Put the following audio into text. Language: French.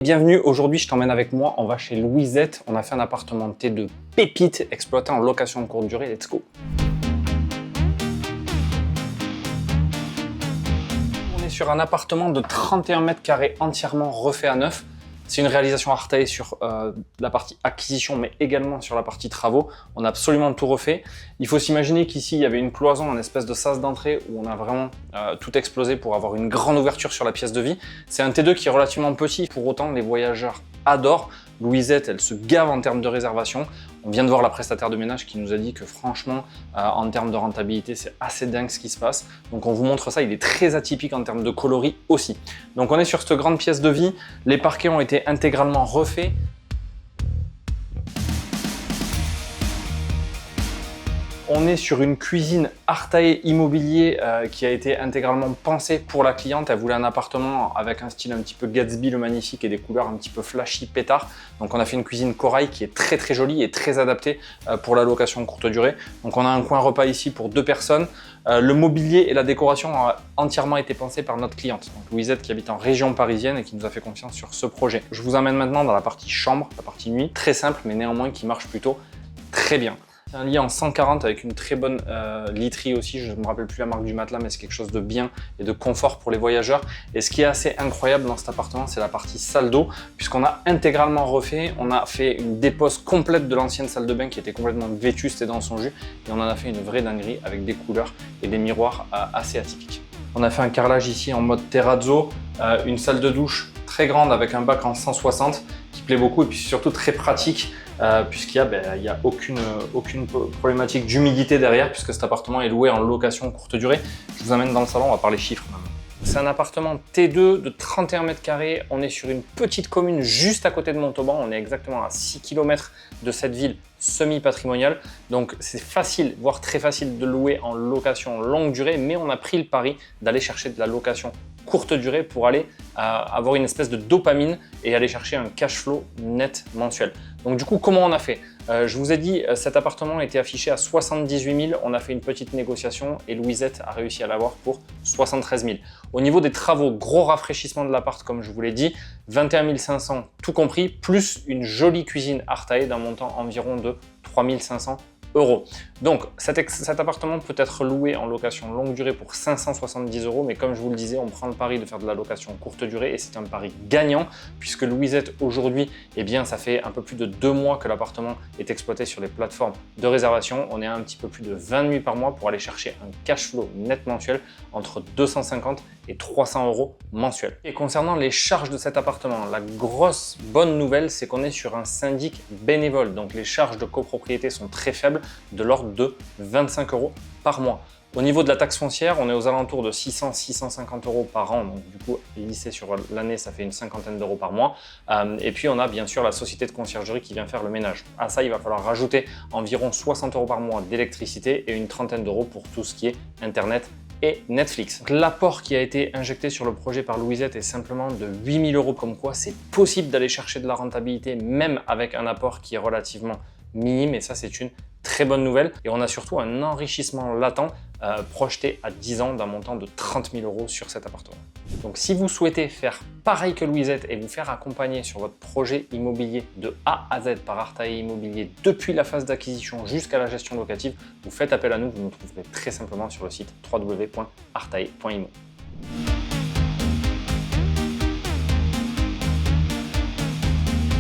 Bienvenue, aujourd'hui je t'emmène avec moi, on va chez Louisette, on a fait un appartement T de pépite exploité en location de courte durée, let's go. On est sur un appartement de 31 mètres carrés entièrement refait à neuf. C'est une réalisation Artae sur la partie acquisition, mais également sur la partie travaux. On a absolument tout refait. Il faut s'imaginer qu'ici, il y avait une cloison, une espèce de sas d'entrée où on a vraiment tout explosé pour avoir une grande ouverture sur la pièce de vie. C'est un T2 qui est relativement petit. Pour autant, les voyageurs adorent. Louisette, elle se gave en termes de réservation. On vient de voir la prestataire de ménage qui nous a dit que franchement, en termes de rentabilité, c'est assez dingue ce qui se passe. Donc on vous montre ça, il est très atypique en termes de coloris aussi. Donc on est sur cette grande pièce de vie. Les parquets ont été intégralement refaits. On est sur une cuisine Artae Immobilier qui a été intégralement pensée pour la cliente. Elle voulait un appartement avec un style un petit peu Gatsby le magnifique et des couleurs un petit peu flashy, pétard. Donc on a fait une cuisine corail qui est très jolie et très adaptée pour la location courte durée. Donc on a un coin repas ici pour 2 personnes. Le mobilier et la décoration ont entièrement été pensés par notre cliente, donc Louisette, qui habite en région parisienne et qui nous a fait confiance sur ce projet. Je vous emmène maintenant dans la partie chambre, la partie nuit, très simple mais néanmoins qui marche plutôt très bien. C'est un lit en 140 avec une très bonne literie aussi, je ne me rappelle plus la marque du matelas, mais c'est quelque chose de bien et de confort pour les voyageurs. Et ce qui est assez incroyable dans cet appartement, c'est la partie salle d'eau, puisqu'on a intégralement refait, on a fait une dépose complète de l'ancienne salle de bain qui était complètement vétuste et dans son jus, et on en a fait une vraie dinguerie avec des couleurs et des miroirs assez atypiques. On a fait un carrelage ici en mode terrazzo, une salle de douche très grande avec un bac en 160 qui plaît beaucoup et puis surtout très pratique puisqu'il n'y a aucune problématique d'humidité derrière puisque cet appartement est loué en location courte durée. Je vous amène dans le salon, on va parler chiffres maintenant. C'est un appartement T2 de 31 mètres carrés. On est sur une petite commune juste à côté de Montauban. On est exactement à 6 km de cette ville semi-patrimoniale. Donc c'est facile, voire très facile de louer en location longue durée, mais on a pris le pari d'aller chercher de la location courte durée pour aller avoir une espèce de dopamine et aller chercher un cash flow net mensuel. Donc du coup, comment on a fait? Je vous ai dit, cet appartement était affiché à 78 000. On a fait une petite négociation et Louisette a réussi à l'avoir pour 73 000. Au niveau des travaux, gros rafraîchissement de l'appart, comme je vous l'ai dit, 21 500 tout compris, plus une jolie cuisine Artae d'un montant environ de 3 500 €. Donc cet appartement peut être loué en location longue durée pour 570 €, mais comme je vous le disais, on prend le pari de faire de la location courte durée et c'est un pari gagnant puisque Louisette aujourd'hui, eh bien, ça fait un peu plus de 2 mois que l'appartement est exploité sur les plateformes de réservation. On est à un petit peu plus de 20 nuits par mois pour aller chercher un cash flow net mensuel entre 250 et 300 € mensuels. Et concernant les charges de cet appartement, la grosse bonne nouvelle, c'est qu'on est sur un syndic bénévole. Donc les charges de copropriété sont très faibles, de l'ordre de 25 € par mois. Au niveau de la taxe foncière, on est aux alentours de 600-650 € par an. Donc du coup, lissé sur l'année, ça fait une cinquantaine d'euros par mois. Et puis on a bien sûr la société de conciergerie qui vient faire le ménage. À ça, il va falloir rajouter environ 60 € par mois d'électricité et une trentaine d'euros pour tout ce qui est Internet et Netflix. L'apport qui a été injecté sur le projet par Louisette est simplement de 8 000 €, comme quoi c'est possible d'aller chercher de la rentabilité même avec un apport qui est relativement minime, et ça c'est une très bonne nouvelle. Et on a surtout un enrichissement latent projeté à 10 ans d'un montant de 30 000 € sur cet appartement. Donc si vous souhaitez faire pareil que Louisette et vous faire accompagner sur votre projet immobilier de A à Z par Artae Immobilier depuis la phase d'acquisition jusqu'à la gestion locative, vous faites appel à nous, vous nous trouverez très simplement sur le site www.artae.imo.